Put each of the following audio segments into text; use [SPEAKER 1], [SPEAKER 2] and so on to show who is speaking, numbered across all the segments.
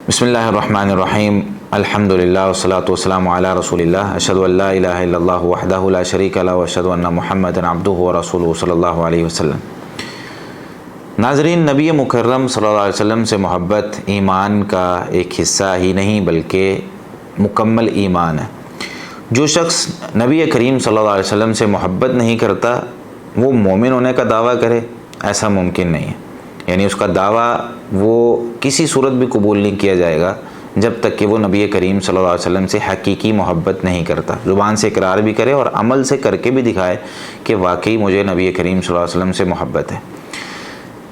[SPEAKER 1] بسم اللہ الرحمن الرحیم الحمد للہ والصلاة والسلام علی رسول اللہ اشہد ان لا الہ الا اللہ وحدہ لا شریک لہ واشہد ان محمدا عبدہ ورسولہ صلی اللہ علیہ وسلم۔ ناظرین، نبی مکرم صلی اللہ علیہ وسلم سے محبت ایمان کا ایک حصہ ہی نہیں بلکہ مکمل ایمان ہے۔ جو شخص نبی کریم صلی اللہ علیہ وسلم سے محبت نہیں کرتا وہ مومن ہونے کا دعویٰ کرے، ایسا ممکن نہیں ہے۔ یعنی اس کا دعویٰ وہ کسی صورت بھی قبول نہیں کیا جائے گا جب تک کہ وہ نبی کریم صلی اللہ علیہ وسلم سے حقیقی محبت نہیں کرتا، زبان سے اقرار بھی کرے اور عمل سے کر کے بھی دکھائے کہ واقعی مجھے نبی کریم صلی اللہ علیہ وسلم سے محبت ہے۔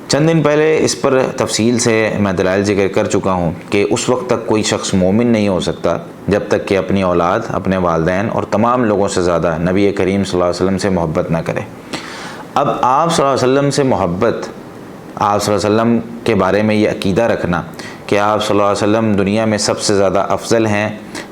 [SPEAKER 1] چند دن پہلے اس پر تفصیل سے میں دلائل ذکر کر چکا ہوں کہ اس وقت تک کوئی شخص مومن نہیں ہو سکتا جب تک کہ اپنی اولاد، اپنے والدین اور تمام لوگوں سے زیادہ نبی کریم صلی اللہ علیہ وسلم سے محبت نہ کرے۔ اب آپ صلی اللہ علیہ وسلم سے محبت، آپ صلی اللہ علیہ وسلم کے بارے میں یہ عقیدہ رکھنا کہ آپ صلی اللہ علیہ وسلم دنیا میں سب سے زیادہ افضل ہیں،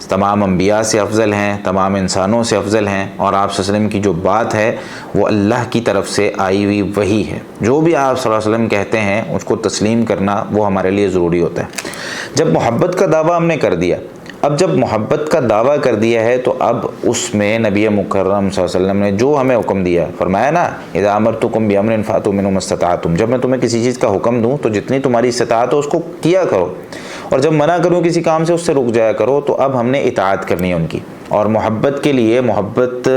[SPEAKER 1] تمام انبیاء سے افضل ہیں، تمام انسانوں سے افضل ہیں، اور آپ صلی اللہ علیہ وسلم کی جو بات ہے وہ اللہ کی طرف سے آئی ہوئی وحی ہے۔ جو بھی آپ صلی اللہ علیہ وسلم کہتے ہیں اس کو تسلیم کرنا وہ ہمارے لیے ضروری ہوتا ہے۔ جب محبت کا دعویٰ ہم نے کر دیا، اب جب محبت کا دعویٰ کر دیا ہے تو اب اس میں نبی مکرم صلی اللہ علیہ وسلم نے جو ہمیں حکم دیا، فرمایا نا اذا امرتکم بامر فاتوا منہ ما استطعتم، جب میں تمہیں کسی چیز کا حکم دوں تو جتنی تمہاری استطاعت ہو اس کو کیا کرو، اور جب منع کروں کسی کام سے اس سے رک جایا کرو۔ تو اب ہم نے اطاعت کرنی ہے ان کی، اور محبت کے لیے، محبت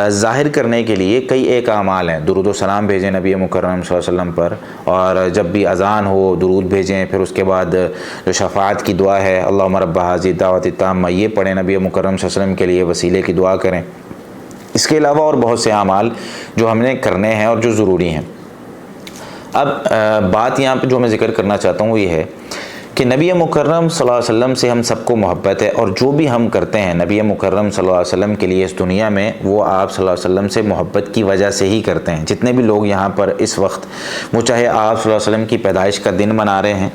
[SPEAKER 1] ظاہر کرنے کے لیے کئی ایک اعمال ہیں۔ درود و سلام بھیجیں نبی مکرم صلی اللہ علیہ وسلم پر، اور جب بھی اذان ہو درود بھیجیں، پھر اس کے بعد جو شفاعت کی دعا ہے اللہم رب ھذہ الدعوۃ التامہ، یہ پڑھیں، نبی مکرم صلی اللہ علیہ وسلم کے لیے وسیلے کی دعا کریں۔ اس کے علاوہ اور بہت سے اعمال جو ہم نے کرنے ہیں اور جو ضروری ہیں۔ اب بات یہاں پہ جو میں ذکر کرنا چاہتا ہوں وہ یہ ہے کہ نبی مکرم صلی اللہ علیہ وسلم سے ہم سب کو محبت ہے، اور جو بھی ہم کرتے ہیں نبی مکرم صلی اللہ علیہ وسلم کے لیے اس دنیا میں وہ آپ صلی اللہ علیہ وسلم سے محبت کی وجہ سے ہی کرتے ہیں۔ جتنے بھی لوگ یہاں پر اس وقت، وہ چاہے آپ صلی اللہ علیہ وسلم کی پیدائش کا دن منا رہے ہیں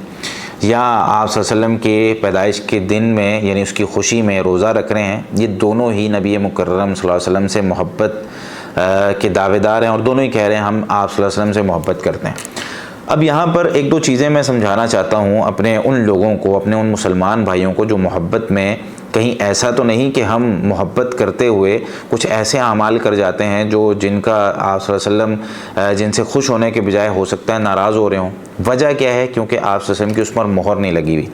[SPEAKER 1] یا آپ صلی اللہ علیہ وسلم کے پیدائش کے دن میں یعنی اس کی خوشی میں روزہ رکھ رہے ہیں، یہ دونوں ہی نبی مکرم صلی اللہ علیہ وسلم سے محبت کے دعوے دار ہیں، اور دونوں ہی کہہ رہے ہیں ہم آپ صلی اللہ علیہ وسلم سے محبت کرتے ہیں۔ اب یہاں پر ایک دو چیزیں میں سمجھانا چاہتا ہوں اپنے ان لوگوں کو، اپنے ان مسلمان بھائیوں کو جو محبت میں کہیں ایسا تو نہیں کہ ہم محبت کرتے ہوئے کچھ ایسے اعمال کر جاتے ہیں جو جن کا آپ صلی اللہ علیہ وسلم جن سے خوش ہونے کے بجائے ہو سکتا ہے ناراض ہو رہے ہوں۔ وجہ کیا ہے؟ کیونکہ آپ صلی اللہ علیہ وسلم کی اس پر مہر نہیں لگی ہوئی۔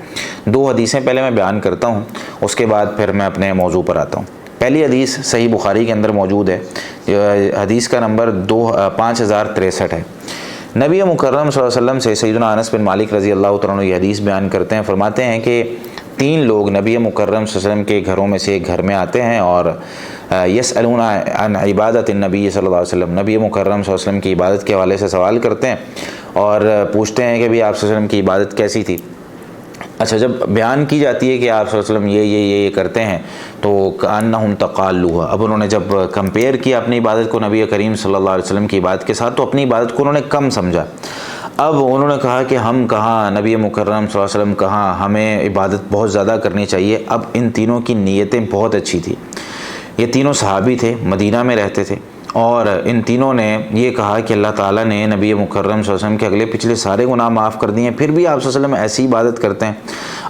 [SPEAKER 1] دو حدیثیں پہلے میں بیان کرتا ہوں، اس کے بعد پھر میں اپنے موضوع پر آتا ہوں۔ پہلی حدیث صحیح بخاری کے اندر موجود ہے، حدیث کا نمبر 5063 ہے۔ نبی مکرم صلی اللہ علیہ وسلم سے سیدنا انس بن مالک رضی اللہ تعالیٰ عنہ یہ حدیث بیان کرتے ہیں، فرماتے ہیں کہ تین لوگ نبی مکرم صلی اللہ علیہ وسلم کے گھروں میں سے ایک گھر میں آتے ہیں اور یسألون عن عبادت النبی صلی اللہ علیہ وسلم، نبی مکرم صلی اللہ علیہ وسلم کی عبادت کے حوالے سے سوال کرتے ہیں اور پوچھتے ہیں کہ بھی آپ صلی اللہ علیہ وسلم کی عبادت کیسی تھی۔ اچھا، جب بیان کی جاتی ہے کہ آپ صلی اللہ علیہ وسلم یہ کرتے ہیں تو کأنہم تقالوها، اب انہوں نے جب کمپیئر کیا اپنی عبادت کو نبی کریم صلی اللہ علیہ وسلم کی عبادت کے ساتھ تو اپنی عبادت کو انہوں نے کم سمجھا۔ اب انہوں نے کہا کہ ہم کہاں، نبی مکرم صلی اللہ علیہ وسلم کہاں، ہمیں عبادت بہت زیادہ کرنی چاہیے۔ اب ان تینوں کی نیتیں بہت اچھی تھی، یہ تینوں صحابی تھے، مدینہ میں رہتے تھے، اور ان تینوں نے یہ کہا کہ اللہ تعالیٰ نے نبی مکرم صلی اللہ علیہ وسلم کے اگلے پچھلے سارے گناہ معاف کر دیے ہیں، پھر بھی آپ صلی اللہ علیہ وسلم ایسی عبادت کرتے ہیں۔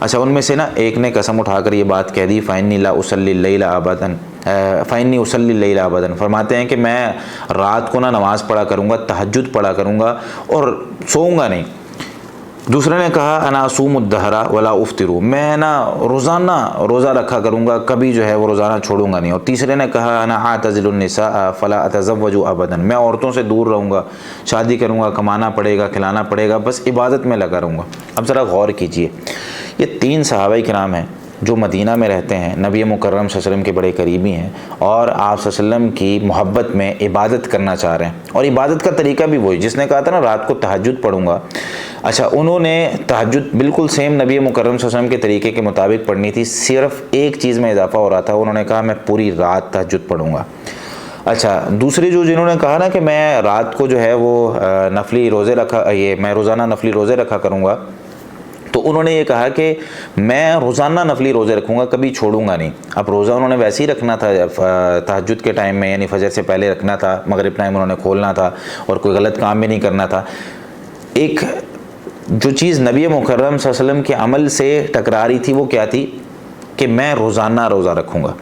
[SPEAKER 1] اچھا، ان میں سے نا ایک نے قسم اٹھا کر یہ بات کہہ دی فإنی لا أصلي الليل أبدا، فإنی أصلي الليل أبدا، فرماتے ہیں کہ میں رات کو نا نماز پڑھا کروں گا، تہجد پڑھا کروں گا اور سوؤں گا نہیں۔ دوسرے نے کہا انا اصوم الدہر ولا افطر، میں نا روزانہ روزہ رکھا کروں گا، کبھی جو ہے وہ روزانہ چھوڑوں گا نہیں۔ اور تیسرے نے کہا انا اعتزل النساء فلا اتزوج ابدا، میں عورتوں سے دور رہوں گا، شادی کروں گا، کمانا پڑے گا، کھلانا پڑے گا، بس عبادت میں لگا رہوں گا۔ اب ذرا غور کیجئے، یہ تین صحابہ کرام ہیں جو مدینہ میں رہتے ہیں، نبی مکرم صلی اللہ علیہ وسلم کے بڑے قریبی ہیں، اور آپ صلی اللہ علیہ وسلم کی محبت میں عبادت کرنا چاہ رہے ہیں، اور عبادت کا طریقہ بھی وہی جس نے کہا تھا نا رات کو تہجد پڑھوں گا۔ اچھا، انہوں نے تہجد بالکل سیم نبی مکرم صلی اللہ علیہ وسلم کے طریقے کے مطابق پڑھنی تھی، صرف ایک چیز میں اضافہ ہو رہا تھا، انہوں نے کہا میں پوری رات تہجد پڑھوں گا۔ اچھا، دوسری جنہوں نے کہا نا کہ میں رات کو جو ہے وہ نفلی روزے میں روزانہ نفلی روزے رکھا کروں گا، تو انہوں نے یہ کہا کہ میں روزانہ نفلی روزے رکھوں گا، کبھی چھوڑوں گا نہیں۔ اب روزہ انہوں نے ویسے ہی رکھنا تھا تہجد کے ٹائم میں، یعنی فجر سے پہلے رکھنا تھا، مغرب ٹائم انہوں نے کھولنا تھا، اور کوئی غلط کام بھی نہیں کرنا تھا۔ ایک جو چیز نبی مکرم صلی اللہ علیہ وسلم کے عمل سے ٹکرا رہی تھی وہ کیا تھی کہ میں روزانہ روزہ رکھوں گا۔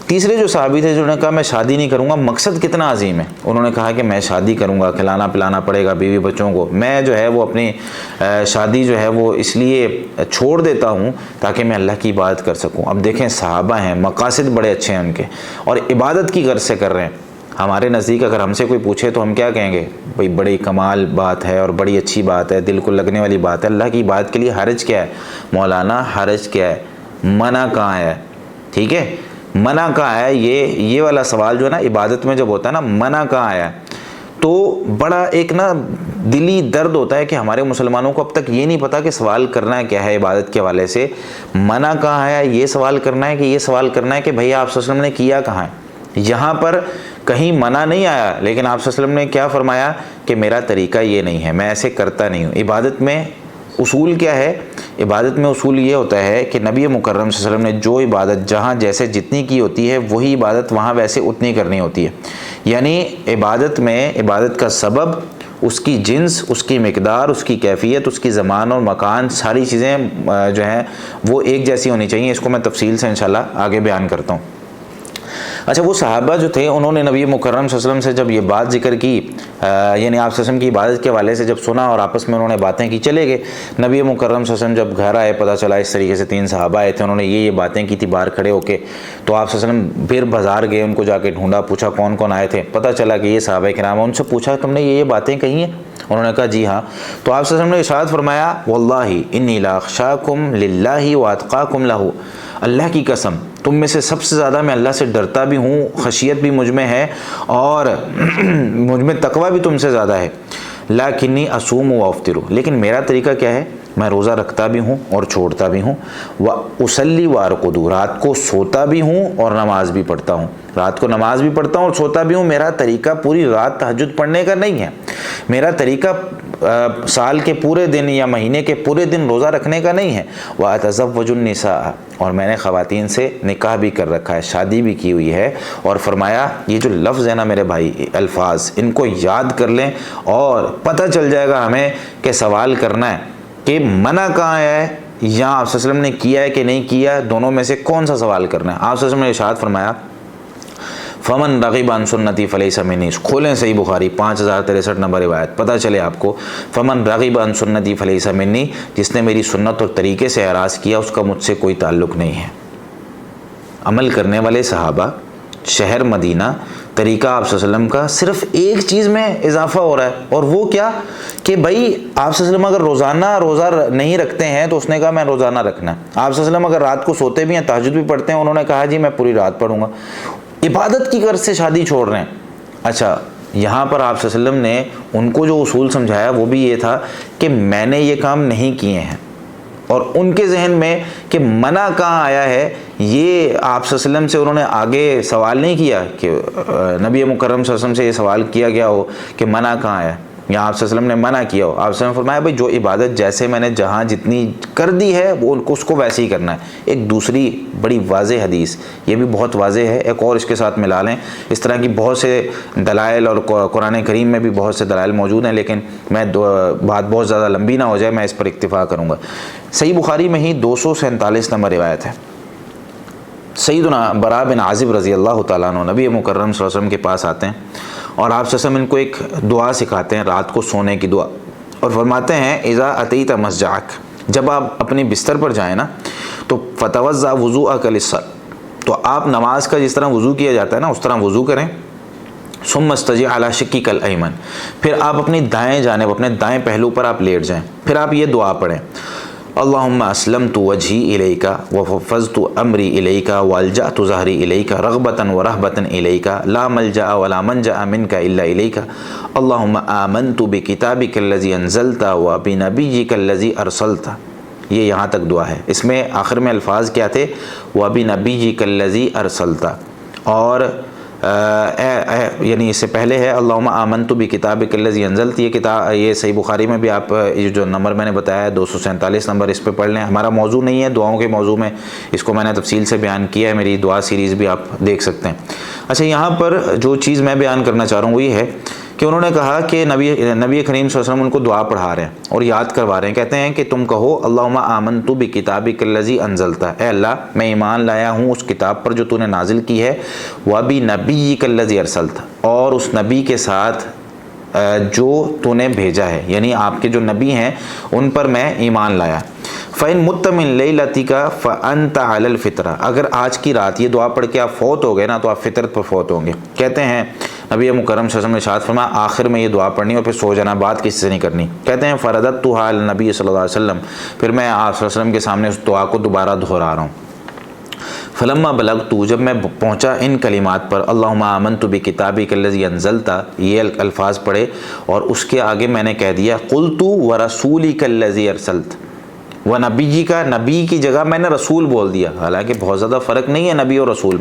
[SPEAKER 1] تیسرے جو صحابی تھے جنہوں نے کہا میں شادی نہیں کروں گا، مقصد کتنا عظیم ہے، انہوں نے کہا کہ میں شادی کروں گا، کھلانا پلانا پڑے گا بیوی بچوں کو، میں جو ہے وہ اپنی شادی جو ہے وہ اس لیے چھوڑ دیتا ہوں تاکہ میں اللہ کی عبادت کر سکوں۔ اب دیکھیں صحابہ ہیں، مقاصد بڑے اچھے ہیں ان کے، اور عبادت کی غرض سے کر رہے ہیں۔ ہمارے نزدیک اگر ہم سے کوئی پوچھے تو ہم کیا کہیں گے؟ بھئی بڑی کمال بات ہے اور بڑی اچھی بات ہے، دل کو لگنے والی بات ہے۔ اللہ کی عبادت کے لیے حرج کیا ہے مولانا؟ حرج کیا ہے؟ منع کہاں ہے؟ ٹھیک ہے، منع کہاں ہے؟ یہ والا سوال جو ہے نا عبادت میں جب ہوتا ہے نا، منع کہاں آیا ہے، تو بڑا ایک نا دلی درد ہوتا ہے کہ ہمارے مسلمانوں کو اب تک یہ نہیں پتا کہ سوال کرنا ہے کیا ہے عبادت کے حوالے سے۔ منع کہاں ہے؟ یہ سوال کرنا ہے کہ یہ سوال کرنا ہے کہ بھئی آپ صلی اللہ علیہ وسلم نے کیا کہاں ہے؟ یہاں پر کہیں منع نہیں آیا، لیکن آپ صلی اللہ علیہ وسلم نے کیا فرمایا کہ میرا طریقہ یہ نہیں ہے، میں ایسے کرتا نہیں ہوں۔ عبادت میں اصول کیا ہے؟ عبادت میں اصول یہ ہوتا ہے کہ نبی مکرم صلی اللہ علیہ وسلم نے جو عبادت جہاں جیسے جتنی کی ہوتی ہے وہی عبادت وہاں ویسے اتنی کرنی ہوتی ہے۔ یعنی عبادت میں عبادت کا سبب، اس کی جنس، اس کی مقدار، اس کی کیفیت، اس کی زمان اور مکان، ساری چیزیں جو ہیں وہ ایک جیسی ہونی چاہیے۔ اس کو میں تفصیل سے انشاءاللہ آگے بیان کرتا ہوں۔ اچھا، وہ صحابہ جو تھے انہوں نے نبی مکرم صلی اللہ علیہ وسلم سے جب یہ بات ذکر کی، یعنی آپ صلی اللہ علیہ وسلم کی عبادت کے حوالے سے جب سنا اور آپس میں انہوں نے باتیں کی، چلے گئے۔ نبی مکرم صلی اللہ علیہ وسلم جب گھر آئے، پتہ چلا اس طریقے سے 3 صحابہ آئے تھے، انہوں نے یہ باتیں کی تھی باہر کھڑے ہو کے، تو آپ صلی اللہ علیہ وسلم پھر بازار گئے، ان کو جا کے ڈھونڈا، پوچھا کون کون آئے تھے، پتہ چلا کہ یہ صحابہ کرام ہیں۔ ان سے پوچھا تم نے یہ باتیں کہی ہیں؟ انہوں نے کہا جی ہاں۔ تو آپ صلی اللہ علیہ وسلم نے ارشاد فرمایا واللہ انی لاخشاکم للہ واتقاکم لہ، اللہ کی قسم تم میں سے سب سے زیادہ میں اللہ سے ڈرتا بھی ہوں، خشیت بھی مجھ میں ہے اور مجھ میں تقوی بھی تم سے زیادہ ہے۔ لیکنی اصوم و افطر، لیکن میرا طریقہ کیا ہے؟ میں روزہ رکھتا بھی ہوں اور چھوڑتا بھی ہوں، واصلی وارقد، رات کو سوتا بھی ہوں اور نماز بھی پڑھتا ہوں، رات کو نماز بھی پڑھتا ہوں اور سوتا بھی ہوں۔ میرا طریقہ پوری رات تہجد پڑھنے کا نہیں ہے، میرا طریقہ سال کے پورے دن یا مہینے کے پورے دن روزہ رکھنے کا نہیں ہے۔ وَأَتَزَوَّجُ النِّسَاءَ، اور میں نے خواتین سے نکاح بھی کر رکھا ہے، شادی بھی کی ہوئی ہے۔ اور فرمایا یہ جو لفظ ہے نا میرے بھائی، الفاظ ان کو یاد کر لیں اور پتہ چل جائے گا ہمیں کہ سوال کرنا ہے کہ منع کہاں ہے، یا آپ صلی اللہ علیہ وسلم نے کیا ہے کہ نہیں کیا، دونوں میں سے کون سا سوال کرنا ہے۔ آپ صلی اللہ علیہ وسلم نے ارشاد فرمایا فمن رغب عن سنتی فلیس منی، کھولیں صحیح بخاری 5063 نمبر روایت، پتہ چلے آپ کو، فمن رغب عن سنتی فلیس منی، جس نے میری سنت اور طریقے سے اعراض کیا اس کا مجھ سے کوئی تعلق نہیں ہے۔ عمل کرنے والے صحابہ، شہر مدینہ، طریقہ آپ صلی اللہ علیہ وسلم کا صرف ایک چیز میں اضافہ ہو رہا ہے، اور وہ کیا کہ بھائی آپ صلی اللہ علیہ وسلم اگر روزانہ روزہ نہیں رکھتے ہیں تو اس نے کہا میں روزانہ رکھنا ہے۔ آپ صلی اللہ علیہ وسلم اگر رات کو سوتے بھی ہیں، تہجد بھی پڑھتے ہیں، انہوں نے کہا جی میں پوری رات پڑھوں گا۔ عبادت کی غرض سے شادی چھوڑ رہے ہیں۔ اچھا، یہاں پر آپ صلی اللہ علیہ وسلم نے ان کو جو اصول سمجھایا وہ بھی یہ تھا کہ میں نے یہ کام نہیں کیے ہیں، اور ان کے ذہن میں کہ منع کہاں آیا ہے، یہ آپ صلی اللہ علیہ وسلم سے انہوں نے آگے سوال نہیں کیا کہ نبی مکرم صلی اللہ علیہ وسلم سے یہ سوال کیا گیا ہو کہ منع کہاں آیا، یا آپ صلی اللہ علیہ وسلم نے منع کیا ہو۔ آپ صلی اللہ علیہ وسلم نے فرمایا بھائی جو عبادت جیسے میں نے جہاں جتنی کر دی ہے وہ اس کو ویسے ہی کرنا ہے۔ ایک دوسری بڑی واضح حدیث، یہ بھی بہت واضح ہے، ایک اور اس کے ساتھ ملا لیں، اس طرح کی بہت سے دلائل اور قرآن کریم میں بھی بہت سے دلائل موجود ہیں، لیکن میں بات بہت زیادہ لمبی نہ ہو جائے، میں اس پر اکتفا کروں گا۔ صحیح بخاری میں ہی 247 نمبر روایت ہے، سیدنا برا بن عازب رضی اللہ تعالیٰ عنہ نبی مکرم صلی اللہ علیہ وسلم کے پاس آتے ہیں، اور آپ صلی اللہ علیہ وسلم ان کو ایک دعا سکھاتے ہیں، رات کو سونے کی دعا، اور فرماتے ہیں اذا اتیت مسجعک، جب آپ اپنی بستر پر جائیں نا تو فتوضا وضوءک للصلاۃ، تو آپ نماز کا جس طرح وضو کیا جاتا ہے نا اس طرح وضو کریں، ثم استجع علی شقک الایمن، پھر آپ اپنی دائیں جانب، اپنے دائیں پہلو پر آپ لیٹ جائیں، پھر آپ یہ دعا پڑھیں اللہم اسلمت وجہی الیک وفوضت امری الیک والجأت ظہری الیک رغبتا ورہبتا الیک لا ملجأ ولا منجأ منک الا الیک اللہم آمنت بکتابک الذی انزلت وبنبیک الذی ارسلت۔ یہ یہاں تک دعا ہے، اس میں آخر میں الفاظ کیا تھے؟ وبنبیک الذی ارسلت، اور یعنی اس سے پہلے ہے اللہم آمنت بکتابک الذی انزلت، یہ کتاب، یہ صحیح بخاری میں بھی آپ یہ جو نمبر میں نے بتایا ہے 247 نمبر، اس پہ پڑھ لیں۔ ہمارا موضوع نہیں ہے دعاؤں کے موضوع میں، اس کو میں نے تفصیل سے بیان کیا ہے، میری دعا سیریز بھی آپ دیکھ سکتے ہیں۔ اچھا، یہاں پر جو چیز میں بیان کرنا چاہ رہا ہوں وہ یہ ہے کہ انہوں نے کہا کہ نبی کریم صلی اللہ علیہ وسلم ان کو دعا پڑھا رہے ہیں اور یاد کروا رہے ہیں. کہتے ہیں کہ تم کہو اللہم آمنت بکتابک الذی انزلت، اے اللہ میں ایمان لایا ہوں اس کتاب پر جو تو نے نازل کی ہے، وبنبیک الذی ارسلت، اور اس نبی کے ساتھ جو تو نے بھیجا ہے، یعنی آپ کے جو نبی ہیں ان پر میں ایمان لایا. فَإِن مُتَّ مِن لَيْلَتِكَ فَأَنْتَ عَلَى الْفِطْرَةِ، اگر آج کی رات یہ دعا پڑھ کے آپ فوت ہو گئے نا تو آپ فطرت پر فوت ہوں گے. کہتے ہیں نبی مکرم صلی اللہ علیہ وسلم نے ارشاد فرمایا آخر میں یہ دعا پڑھنی اور پھر سو جانا، بات کسی سے نہیں کرنی. کہتے ہیں فَرَدَدْتُهَا عَلَى النَّبِيِّ صلی اللہ علیہ وسلم، پھر میں آپ صلی اللہ علیہ وسلم کے سامنے اس دعا کو دوبارہ دہرا رہا ہوں. فلما بلغت، جب میں پہنچا ان کلمات پر، اللہم آمنت بکتابک الذی انزلت، یہ الفاظ پڑھے اور اس کے آگے میں نے کہہ دیا قلت ورسولک الذی ارسلت، وہ نبی کا، نبی کی جگہ میں نے رسول بول دیا. حالانکہ بہت زیادہ فرق نہیں ہے نبی اور رسول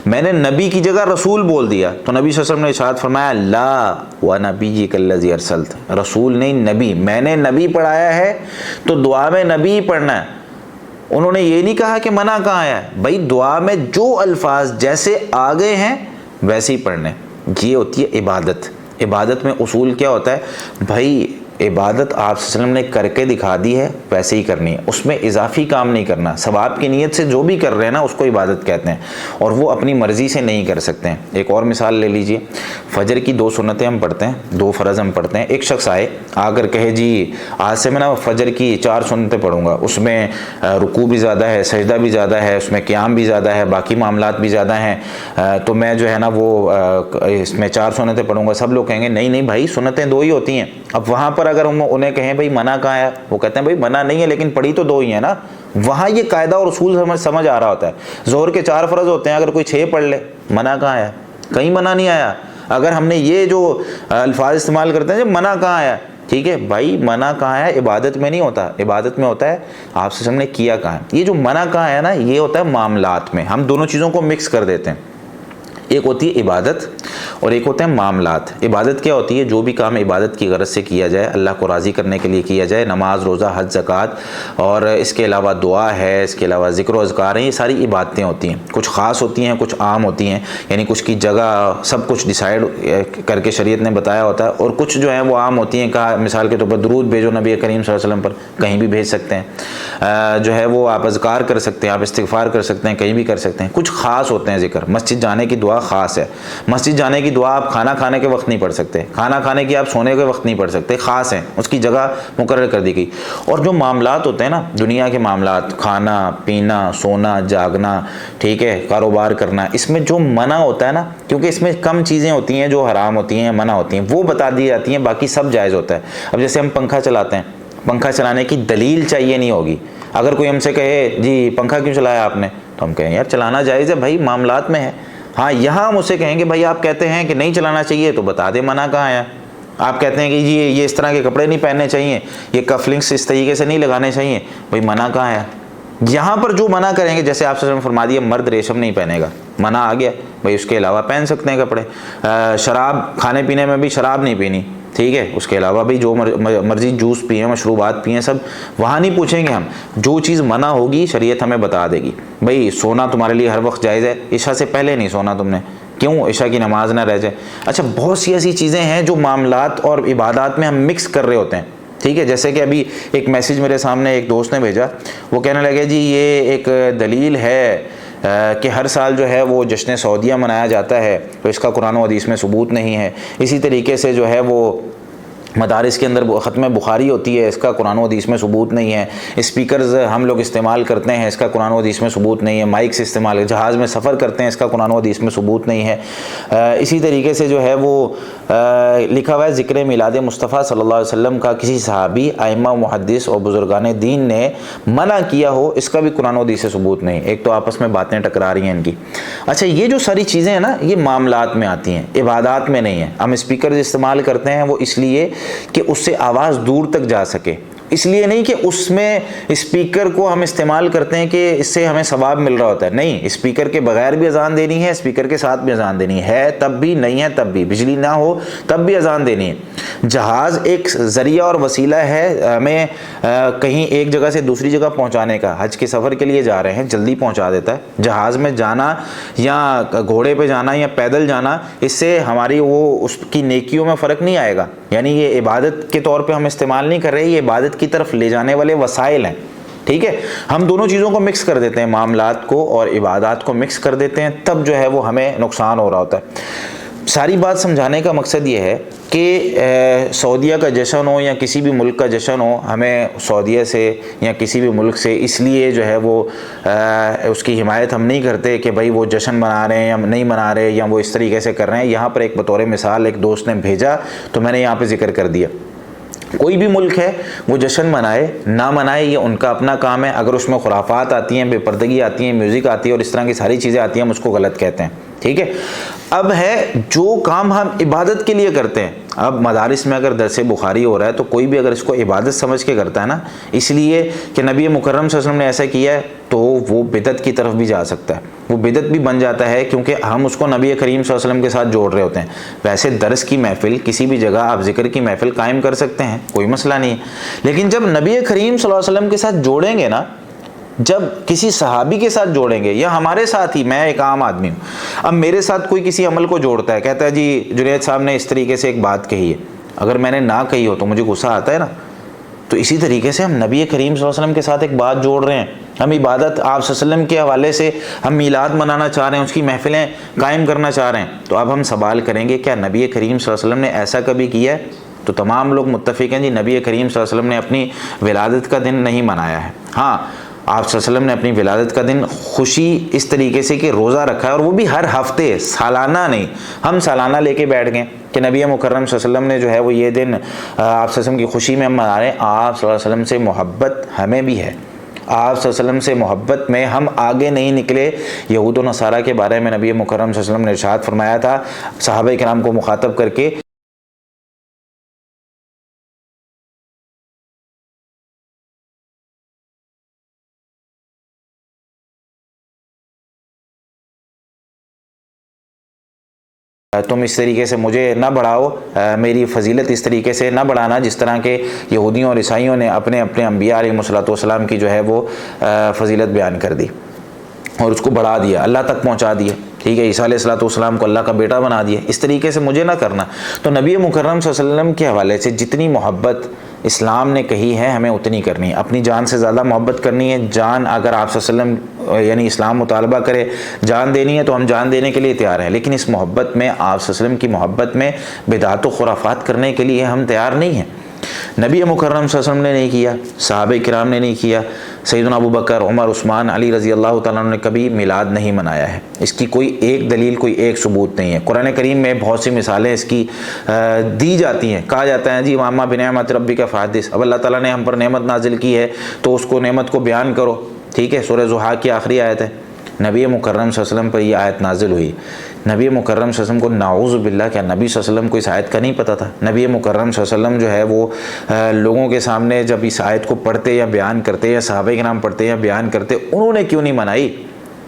[SPEAKER 1] میں نے نبی کی جگہ رسول بول دیا. تو نبی صلی اللہ علیہ وسلم نے ارشاد فرمایا لا ونبیک الذی ارسلت، رسول نہیں نبی، میں نے نبی پڑھایا ہے تو دعا میں نبی پڑھنا ہے. انہوں نے یہ نہیں کہا کہ منع کہاں ہے، بھائی دعا میں جو الفاظ جیسے آگے ہیں ویسے ہی پڑھنے. یہ ہوتی ہے عبادت. عبادت میں اصول کیا ہوتا ہے بھائی، عبادت آپ صلی اللہ علیہ وسلم نے کر کے دکھا دی ہے ویسے ہی کرنی ہے، اس میں اضافی کام نہیں کرنا. ثواب کی نیت سے جو بھی کر رہے ہیں نا اس کو عبادت کہتے ہیں، اور وہ اپنی مرضی سے نہیں کر سکتے ہیں. ایک اور مثال لے لیجئے، فجر کی 2 سنتیں ہم پڑھتے ہیں، 2 فرض ہم پڑھتے ہیں. ایک شخص آئے آ کر کہے جی آج سے میں نا فجر کی 4 سنتیں پڑھوں گا، اس میں رکوع بھی زیادہ ہے، سجدہ بھی زیادہ ہے، اس میں قیام بھی زیادہ ہے، باقی معاملات بھی زیادہ ہیں، تو میں جو ہے نا وہ اس میں 4 سنتیں پڑھوں گا. سب لوگ کہیں گے نہیں نہیں بھائی سنتیں 2 ہی ہوتی ہیں. اب وہاں پر اگر ہم انہیں کہیں بھائی منع کہاں ہے، وہ کہتے ہیں بھائی منع نہیں ہے لیکن پڑھی تو 2 ہی ہیں نا. وہاں یہ قاعدہ اور اصول سمجھ آ رہا ہوتا ہے. ظہر کے 4 فرض ہوتے ہیں، اگر کوئی 6 پڑھ لے منع کہاں ہے؟ کہیں منع نہیں آیا. اگر ہم نے یہ جو الفاظ استعمال کرتے ہیں منع کہاں آیا، ٹھیک ہے بھائی منع کہاں ہے؟ عبادت میں نہیں ہوتا. عبادت میں ہوتا ہے آپ سے ہم نے کیا کہاں ہے. یہ جو منع کہاں ہے نا یہ ہوتا ہے معاملات میں. ہم دونوں چیزوں کو مکس کر دیتے ہیں. ایک ہوتی ہے عبادت اور ایک ہوتے ہیں معاملات. عبادت کیا ہوتی ہے؟ جو بھی کام عبادت کی غرض سے کیا جائے، اللہ کو راضی کرنے کے لیے کیا جائے، نماز، روزہ، حج، زکوٰۃ، اور اس کے علاوہ دعا ہے، اس کے علاوہ ذکر و اذکار ہیں، یہ ساری عبادتیں ہوتی ہیں. کچھ خاص ہوتی ہیں، کچھ عام ہوتی ہیں، یعنی کچھ کی جگہ سب کچھ ڈیسائیڈ کر کے شریعت نے بتایا ہوتا ہے، اور کچھ جو ہیں وہ عام ہوتی ہیں. کہا مثال کے طور پر درود بھیجو نبی کریم صلی اللہ علیہ وسلم پر، کہیں بھی بھیج سکتے ہیں. جو ہے وہ آپ اذکار کر سکتے ہیں، آپ استغفار کر سکتے ہیں، کہیں بھی کر سکتے ہیں. کچھ خاص ہوتے ہیں ذکر. مسجد جانے کی دعا خاص ہے. مسجد جانے کی دعا آپ کھانا کھانے کے وقت نہیں پڑھ سکتے، کھانا کھانے کی آپ سونے کے وقت نہیں پڑھ سکتے. خاص ہیں، اس کی جگہ مقرر کر دی گئی. اور جو معاملات ہوتے ہیں نا دنیا کے معاملات، کھانا پینا، سونا جاگنا، ٹھیک ہے، کاروبار کرنا، اس میں جو منع ہوتا ہے نا، کیونکہ اس میں کم چیزیں ہوتی ہیں جو حرام ہوتی ہیں، منع ہوتی ہیں، وہ بتا دی جاتی ہیں، باقی سب جائز ہوتا ہے. اب جیسے ہم پنکھا چلاتے ہیں، پنکھا چلانے کی دلیل چاہیے نہیں ہوگی. اگر کوئی ہم سے کہے جی پنکھا کیوں چلایا آپ نے، تو ہم کہیں یار چلانا جائز ہے بھائی، معاملات میں ہے. ہاں یہاں ہم اسے کہیں گے بھائی آپ کہتے ہیں کہ نہیں چلانا چاہیے تو بتا دے منع کہاں ہے. آپ کہتے ہیں کہ جی یہ اس طرح کے کپڑے نہیں پہننے چاہیے، یہ کف لنکس اس طریقے سے نہیں لگانے چاہیے، بھائی منع کہاں ہے؟ یہاں پر جو منع کریں گے، جیسے آپ سے فرما دیا مرد ریشم نہیں پہنے گا، منع آ گیا. بھائی اس کے علاوہ پہن سکتے ہیں کپڑے. شراب، کھانے پینے میں بھی شراب نہیں پینی، ٹھیک ہے. اس کے علاوہ بھی جو مرضی جوس پئیں، مشروبات پئیں، سب وہاں نہیں پوچھیں گے ہم. جو چیز منع ہوگی شریعت ہمیں بتا دے گی. بھائی سونا تمہارے لیے ہر وقت جائز ہے، عشاء سے پہلے نہیں سونا تم نے، کیوں؟ عشاء کی نماز نہ رہ جائے. اچھا بہت سی ایسی چیزیں ہیں جو معاملات اور عبادات میں ہم مکس کر رہے ہوتے ہیں، ٹھیک ہے. جیسے کہ ابھی ایک میسیج میرے سامنے ایک دوست نے بھیجا، وہ کہنے لگے جی یہ ایک دلیل ہے کہ ہر سال جو ہے وہ جشن سعودیہ منایا جاتا ہے، تو اس کا قرآن و حدیث میں ثبوت نہیں ہے. اسی طریقے سے جو ہے وہ مدارس کے اندر ختم بخاری ہوتی ہے، اس کا قرآن و حدیث میں ثبوت نہیں ہے. اسپیکرز ہم لوگ استعمال کرتے ہیں، اس کا قرآن و حدیث میں ثبوت نہیں ہے. مائکس استعمال، جہاز میں سفر کرتے ہیں، اس کا قرآن و حدیث میں ثبوت نہیں ہے. اسی طریقے سے جو ہے وہ لکھا ہوا ہے ذکر میلاد مصطفیٰ صلی اللہ علیہ وسلم کا کسی صحابی، ائمہ، محدث اور بزرگان دین نے منع کیا ہو، اس کا بھی قرآن و حدیث سے ثبوت نہیں. ایک تو آپس میں باتیں ٹکرا رہی ہیں ان کی. اچھا یہ جو ساری چیزیں ہیں نا یہ معاملات میں آتی ہیں، عبادات میں نہیں ہیں. ہم اسپیکرز استعمال کرتے ہیں وہ اس لیے کہ اس سے آواز دور تک جا سکے. اس لیے نہیں کہ اس میں اسپیکر کو ہم استعمال کرتے ہیں کہ اس سے ہمیں ثواب مل رہا ہوتا ہے، نہیں، اسپیکر کے بغیر بھی اذان دینی ہے، اسپیکر کے ساتھ بھی اذان دینی ہے تب بھی، نہیں ہے تب بھی، بجلی نہ ہو تب بھی اذان دینی ہے۔ جہاز ایک ذریعہ اور وسیلہ ہے ہمیں کہیں ایک جگہ سے دوسری جگہ پہنچانے کا۔ حج کے سفر کے لیے جا رہے ہیں، جلدی پہنچا دیتا ہے۔ جہاز میں جانا یا گھوڑے پہ جانا یا پیدل جانا، اس سے ہماری اس کی نیکیوں میں فرق نہیں آئے گا، یعنی یہ عبادت کے طور پہ ہم استعمال نہیں کر رہے، یہ عبادت کی طرف لے جانے والے وسائل ہیں، ٹھیک ہے۔ ہم دونوں چیزوں کو مکس کر دیتے ہیں، معاملات کو اور عبادات کو مکس کر دیتے ہیں، تب جو ہے وہ ہمیں نقصان ہو رہا ہوتا ہے۔ ساری بات سمجھانے کا مقصد یہ ہے کہ سعودیہ کا جشن ہو یا کسی بھی ملک کا جشن ہو، ہمیں سعودیہ سے یا کسی بھی ملک سے اس لیے جو ہے وہ اس کی حمایت ہم نہیں کرتے کہ بھائی وہ جشن منا رہے ہیں یا نہیں منا رہے یا وہ اس طریقے سے کر رہے ہیں۔ یہاں پر ایک بطور مثال ایک دوست نے بھیجا تو میں نے یہاں پہ ذکر کر دیا۔ کوئی بھی ملک ہے وہ جشن منائے نہ منائے یہ ان کا اپنا کام ہے۔ اگر اس میں خرافات آتی ہیں، بے پردگی آتی ہیں، میوزک آتی ہے اور اس طرح کی ساری چیزیں آتی ہیں، ہم اس کو غلط کہتے ہیں، ٹھیک ہے۔ اب ہے جو کام ہم عبادت کے لیے کرتے ہیں، اب مدارس میں اگر درس بخاری ہو رہا ہے تو کوئی بھی اگر اس کو عبادت سمجھ کے کرتا ہے نا، اس لیے کہ نبی مکرم صلی اللہ علیہ وسلم نے ایسا کیا ہے، تو وہ بدعت کی طرف بھی جا سکتا ہے، وہ بدعت بھی بن جاتا ہے، کیونکہ ہم اس کو نبی کریم صلی اللہ علیہ وسلم کے ساتھ جوڑ رہے ہوتے ہیں۔ ویسے درس کی محفل کسی بھی جگہ آپ ذکر کی محفل قائم کر سکتے ہیں، کوئی مسئلہ نہیں ہے، لیکن جب نبی کریم صلی اللہ علیہ وسلم کے ساتھ جوڑیں گے نا، جب کسی صحابی کے ساتھ جوڑیں گے یا ہمارے ساتھ ہی، میں ایک عام آدمی ہوں، اب میرے ساتھ کوئی کسی عمل کو جوڑتا ہے، کہتا ہے جی جنید صاحب نے اس طریقے سے ایک بات کہی ہے، اگر میں نے نہ کہی ہو تو مجھے غصہ آتا ہے نا۔ تو اسی طریقے سے ہم نبی کریم صلی اللہ علیہ وسلم کے ساتھ ایک بات جوڑ رہے ہیں، ہم عبادت آپ صلی اللہ علیہ وسلم کے حوالے سے ہم میلاد منانا چاہ رہے ہیں، اس کی محفلیں قائم کرنا چاہ رہے ہیں، تو اب ہم سوال کریں گے کیا نبی کریم صلی اللہ علیہ وسلم نے ایسا کبھی کیا ہے؟ تو تمام لوگ متفق ہیں جی نبی کریم صلی اللہ علیہ وسلم نے اپنی ولادت کا دن نہیں منایا ہے۔ ہاں، آپ صلی اللہ علیہ وسلم نے اپنی ولادت کا دن خوشی اس طریقے سے کہ روزہ رکھا ہے، اور وہ بھی ہر ہفتے، سالانہ نہیں۔ ہم سالانہ لے کے بیٹھ گئے کہ نبی مکرم صلی اللہ علیہ وسلم نے جو ہے وہ یہ دن آپ صلی اللہ علیہ وسلم کی خوشی میں ہم منا رہے ہیں۔ آپ صلی اللہ علیہ وسلم سے محبت ہمیں بھی ہے، آپ صلی اللہ علیہ وسلم سے محبت میں ہم آگے نہیں نکلے۔ یہود و نصارہ کے بارے میں نبی مکرم صلی اللہ علیہ وسلم نے ارشاد فرمایا تھا صحابہ کرام کو مخاطب کر کے، تم اس طریقے سے مجھے نہ بڑھاؤ، میری فضیلت اس طریقے سے نہ بڑھانا جس طرح کہ یہودیوں اور عیسائیوں نے اپنے اپنے انبیاء علیہ الصلوۃ والسلام کی جو ہے وہ فضیلت بیان کر دی اور اس کو بڑھا دیا، اللہ تک پہنچا دیا، ٹھیک ہے، عیسیٰ علیہ الصلوۃ والسلام کو اللہ کا بیٹا بنا دیا، اس طریقے سے مجھے نہ کرنا۔ تو نبی مکرم صلی اللہ علیہ وسلم کے حوالے سے جتنی محبت اسلام نے کہی ہے ہمیں اتنی کرنی ہے، اپنی جان سے زیادہ محبت کرنی ہے۔ جان اگر آپ صلی اللہ علیہ وسلم یعنی اسلام مطالبہ کرے جان دینی ہے تو ہم جان دینے کے لیے تیار ہیں، لیکن اس محبت میں، آپ صلی اللہ علیہ وسلم کی محبت میں بدعات و خرافات کرنے کے لیے ہم تیار نہیں ہیں۔ نبی مکرم صلی اللہ علیہ وسلم نے نہیں کیا، صحابہ کرام نے نہیں کیا، سیدنا ابو بکر، عمر، عثمان، علی رضی اللہ تعالیٰ عنہ نے کبھی میلاد نہیں منایا ہے۔ اس کی کوئی ایک دلیل، کوئی ایک ثبوت نہیں ہے۔ قرآن کریم میں بہت سی مثالیں اس کی دی جاتی ہیں، کہا جاتا ہے جی واما بنعمت ربک فحدث، اب اللہ تعالیٰ نے ہم پر نعمت نازل کی ہے تو اس کو نعمت کو بیان کرو، ٹھیک ہے، سورہ ضحیٰ کی آخری آیت ہے۔ نبی مکرم صلی اللہ علیہ وسلم پر یہ آیت نازل ہوئی، نبی مکرم صلی اللہ علیہ وسلم کو نعوذ باللہ کیا نبی صلی اللہ علیہ وسلم کو اس آیت کا نہیں پتہ تھا؟ نبی مکرم صلی اللہ علیہ وسلم جو ہے وہ لوگوں کے سامنے جب اس آیت کو پڑھتے یا بیان کرتے یا صحابہ کے نام پڑھتے یا بیان کرتے، انہوں نے کیوں نہیں منائی؟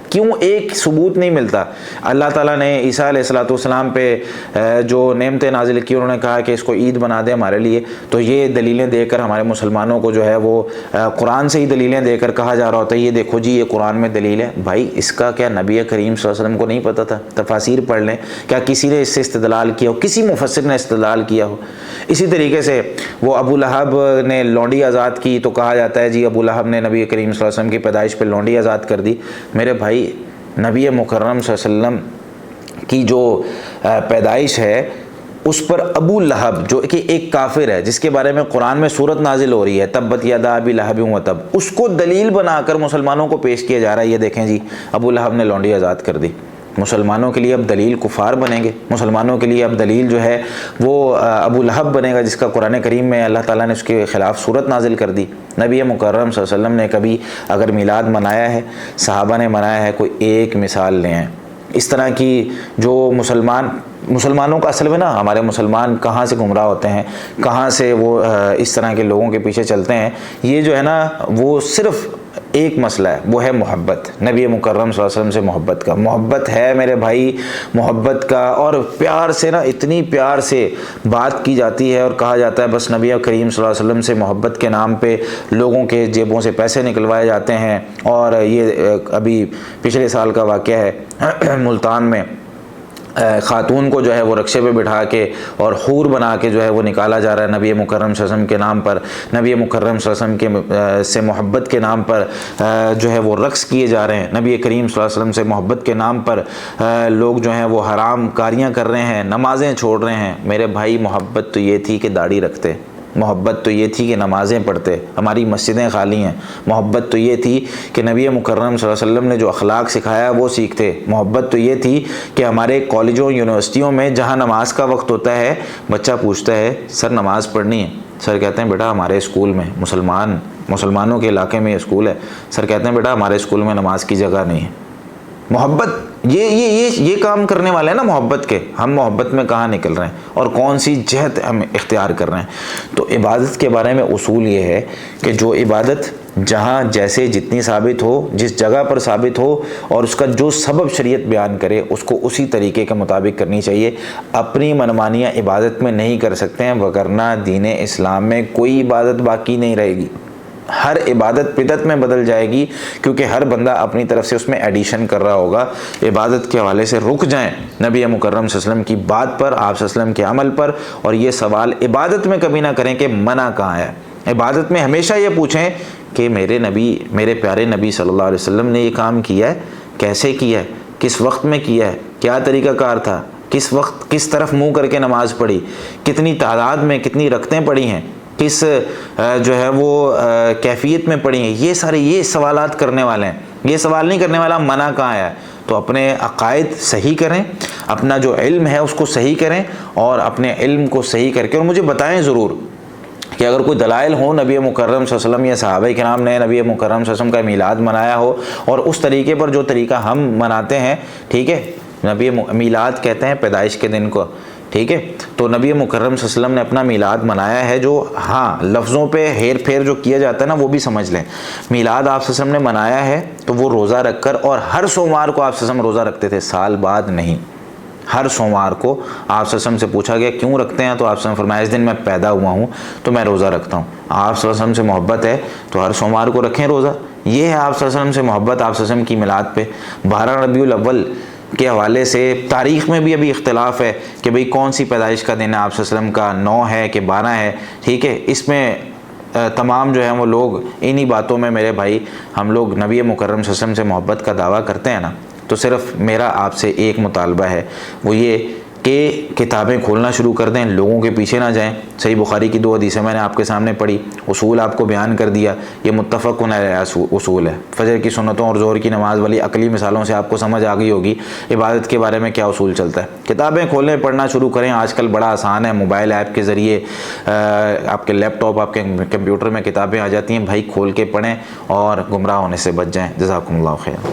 [SPEAKER 1] کیوں ایک ثبوت نہیں ملتا؟ اللہ تعالیٰ نے عیسیٰ علیہ الصلوۃ والسلام پہ جو نعمتیں نازل کی، انہوں نے کہا کہ اس کو عید بنا دے ہمارے لیے، تو یہ دلیلیں دے کر ہمارے مسلمانوں کو جو ہے وہ قرآن سے ہی دلیلیں دے کر کہا جا رہا ہوتا ہے یہ دیکھو جی یہ قرآن میں دلیل ہے۔ بھائی اس کا کیا نبی کریم صلی اللہ علیہ وسلم کو نہیں پتہ تھا؟ تفاسیر پڑھ لیں، کیا کسی نے اس سے استدلال کیا ہو، کسی مفسر نے استدلال کیا ہو؟ اسی طریقے سے وہ ابو لہب نے لونڈی آزاد کی تو کہا جاتا ہے جی ابو لہب نے نبی کریم صلی اللہ علیہ وسلم کی پیدائش پہ لونڈی آزاد کر دی۔ میرے بھائی نبی مکرم صلی اللہ علیہ وسلم کی جو پیدائش ہے اس پر ابو لہب جو کہ ایک کافر ہے، جس کے بارے میں قرآن میں سورت نازل ہو رہی ہے تبت یدا ابی لہب وتب، اس کو دلیل بنا کر مسلمانوں کو پیش کیا جا رہا ہے، یہ دیکھیں جی ابو لہب نے لونڈی آزاد کر دی۔ مسلمانوں کے لیے اب دلیل کفار بنیں گے، مسلمانوں کے لیے اب دلیل جو ہے وہ ابو لہب بنے گا، جس کا قرآن کریم میں اللہ تعالیٰ نے اس کے خلاف صورت نازل کر دی۔ نبی مکرم صلی اللہ علیہ وسلم نے کبھی اگر میلاد منایا ہے، صحابہ نے منایا ہے، کوئی ایک مثال لیں ہیں، اس طرح کی جو مسلمانوں کا اصل میں نا، ہمارے مسلمان کہاں سے گمراہ ہوتے ہیں، کہاں سے وہ اس طرح کے لوگوں کے پیچھے چلتے ہیں، یہ جو ہے نا وہ صرف ایک مسئلہ ہے، وہ ہے محبت، نبی مکرم صلی اللہ علیہ وسلم سے محبت کا. محبت ہے میرے بھائی، محبت کا، اور پیار سے نا، اتنی پیار سے بات کی جاتی ہے اور کہا جاتا ہے بس نبی کریم صلی اللہ علیہ وسلم سے محبت کے نام پہ لوگوں کے جیبوں سے پیسے نکلوائے جاتے ہیں. اور یہ ابھی پچھلے سال کا واقعہ ہے، ملتان میں خاتون کو جو ہے وہ رکشے پہ بٹھا کے اور حور بنا کے جو ہے وہ نکالا جا رہا ہے نبی مکرم صلی اللہ علیہ وسلم کے نام پر. نبی مکرم صلی اللہ علیہ وسلم کے سے محبت کے نام پر جو ہے وہ رقص کیے جا رہے ہیں. نبی کریم صلی اللہ علیہ وسلم سے محبت کے نام پر لوگ جو ہیں وہ حرام کاریاں کر رہے ہیں، نمازیں چھوڑ رہے ہیں. میرے بھائی محبت تو یہ تھی کہ داڑھی رکھتے، محبت تو یہ تھی کہ نمازیں پڑھتے، ہماری مسجدیں خالی ہیں. محبت تو یہ تھی کہ نبی مکرم صلی اللہ علیہ وسلم نے جو اخلاق سکھایا وہ سیکھتے. محبت تو یہ تھی کہ ہمارے کالجوں یونیورسٹیوں میں جہاں نماز کا وقت ہوتا ہے، بچہ پوچھتا ہے سر نماز پڑھنی ہے، سر کہتے ہیں بیٹا ہمارے اسکول میں، مسلمانوں کے علاقے میں اسکول ہے، سر کہتے ہیں بیٹا ہمارے اسکول میں نماز کی جگہ نہیں ہے. محبت یہ کام کرنے والے ہیں نا محبت کے. ہم محبت میں کہاں نکل رہے ہیں اور کون سی جہت ہم اختیار کر رہے ہیں. تو عبادت کے بارے میں اصول یہ ہے کہ جو عبادت جہاں جیسے جتنی ثابت ہو، جس جگہ پر ثابت ہو، اور اس کا جو سبب شریعت بیان کرے اس کو اسی طریقے کے مطابق کرنی چاہیے. اپنی منمانیاں عبادت میں نہیں کر سکتے ہیں، وگرنہ دین اسلام میں کوئی عبادت باقی نہیں رہے گی. ہر عبادت بدعت میں بدل جائے گی، کیونکہ ہر بندہ اپنی طرف سے اس میں ایڈیشن کر رہا ہوگا. عبادت کے حوالے سے رک جائیں نبی مکرم صلی اللہ علیہ وسلم کی بات پر، آپ صلی اللہ علیہ وسلم کے عمل پر. اور یہ سوال عبادت میں کبھی نہ کریں کہ منع کہاں ہے. عبادت میں ہمیشہ یہ پوچھیں کہ میرے پیارے نبی صلی اللہ علیہ وسلم نے یہ کام کیا ہے، کیسے کیا ہے، کس وقت میں کیا ہے، کیا طریقہ کار تھا، کس وقت کس طرف منہ کر کے نماز پڑھی، کتنی تعداد میں کتنی رکعتیں پڑھی ہیں، کس جو ہے وہ کیفیت میں پڑھی ہیں. یہ سوالات کرنے والے ہیں. یہ سوال نہیں کرنے والا منع کہاں ہے. تو اپنے عقائد صحیح کریں، اپنا جو علم ہے اس کو صحیح کریں، اور اپنے علم کو صحیح کر کے اور مجھے بتائیں ضرور کہ اگر کوئی دلائل ہو نبی مکرم صلی اللہ علیہ وسلم یا صحابہ کرام نے نبی مکرم صلی اللہ علیہ وسلم کا میلاد منایا ہو، اور اس طریقے پر جو طریقہ ہم مناتے ہیں، ٹھیک ہے، نبی میلاد کہتے ہیں پیدائش کے دن کو، ٹھیک ہے، تو نبی مکرم صلی اللہ علیہ وسلم نے اپنا میلاد منایا ہے. جو ہاں لفظوں پہ ہیر پھیر جو کیا جاتا ہے نا وہ بھی سمجھ لیں. میلاد آپ صلی اللہ علیہ وسلم نے منایا ہے تو وہ روزہ رکھ کر، اور ہر سوموار کو آپ صلی اللہ علیہ وسلم روزہ رکھتے تھے، سال بعد نہیں. ہر سوموار کو آپ صلی اللہ علیہ وسلم سے پوچھا گیا کیوں رکھتے ہیں، تو آپ صلی اللہ علیہ وسلم فرمایا اس دن میں پیدا ہوا ہوں تو میں روزہ رکھتا ہوں. آپ صلی اللہ علیہ وسلم سے محبت ہے تو ہر سوموار کو رکھیں روزہ. یہ ہے آپ صلی اللہ علیہ وسلم سے محبت، آپ صلی اللہ علیہ وسلم کی میلاد پہ. 12 ربیع الاول کے حوالے سے تاریخ میں بھی ابھی اختلاف ہے کہ بھئی کون سی پیدائش کا دن ہے، آپ صلی اللہ علیہ وسلم کا 9 ہے کہ 12 ہے، ٹھیک ہے. اس میں تمام جو ہیں وہ لوگ انہی باتوں میں میرے بھائی ہم لوگ نبی مکرم صلی اللہ علیہ وسلم سے محبت کا دعویٰ کرتے ہیں نا. تو صرف میرا آپ سے ایک مطالبہ ہے، وہ یہ کہ کتابیں کھولنا شروع کر دیں، لوگوں کے پیچھے نہ جائیں. صحیح بخاری کی 2 حدیثیں میں نے آپ کے سامنے پڑھی، اصول آپ کو بیان کر دیا. یہ متفق علیہ اصول ہے. فجر کی سنتوں اور ظہر کی نماز والی عقلی مثالوں سے آپ کو سمجھ آ گئی ہوگی عبادت کے بارے میں کیا اصول چلتا ہے. کتابیں کھولیں، پڑھنا شروع کریں. آج کل بڑا آسان ہے، موبائل ایپ کے ذریعے آپ کے لیپ ٹاپ، آپ کے کمپیوٹر میں کتابیں آ جاتی ہیں. بھائی کھول کے پڑھیں اور گمراہ ہونے سے بچ جائیں. جزاکم اللہ خیر.